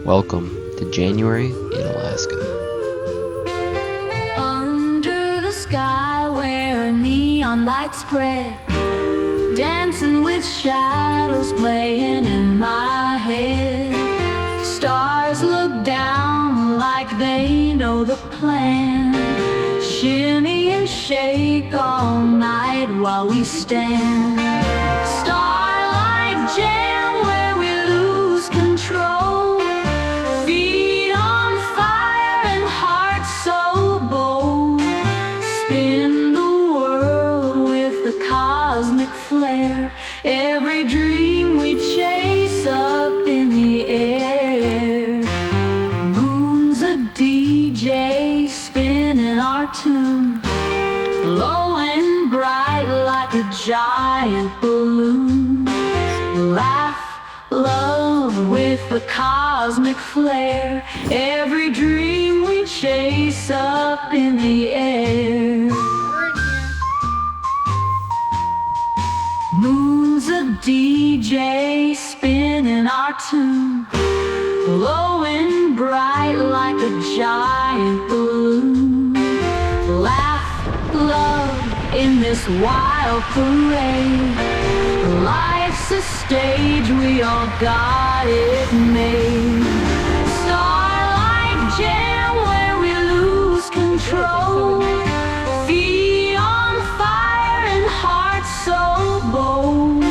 Welcome to January in Alaska. Under the sky where neon lights spread, dancing with shadows playing in my head. Stars look down like they know the plan, shimmy and shake all night while we stand. Starlight jam where we lose control, feet on fire and hearts so bold. Spin the world with the cosmic flare, every dream we chase up in the air. Moon's a DJ spinning our tune, low and bright like a giant balloon. Laugh, love with the cosmic flare, every dream we chase up in the air. Moon's a DJ spinning our tune, low and bright like a giant balloon. Laugh, love in this wild parade, life's a stage, we all got it made. Starlight jam where we lose control, feet on fire and hearts so bold.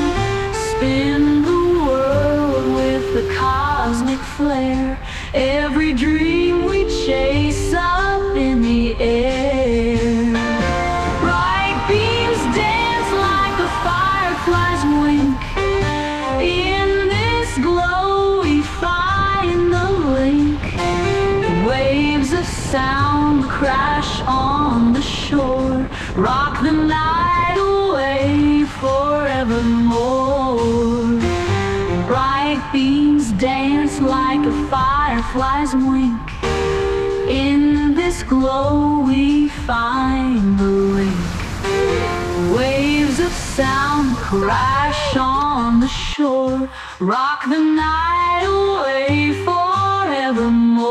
Spin the world with the cosmic flare, every dream we chase up in the air. Bright beams dance like a firefly's wink, in this glow we find the link. Waves of sound crash on the shore, rock the night away forevermore. Bright beams dance like a firefly's wink, in this glow we find the link. Waves of sound crash on the shore, rock the night away forevermore.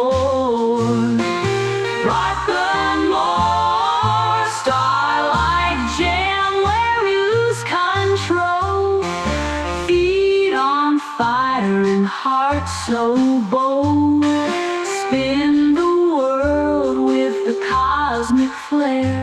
Rock the more, starlight jam where we lose control, feet on fire and hearts so bold. Spin the world with the cosmic flare,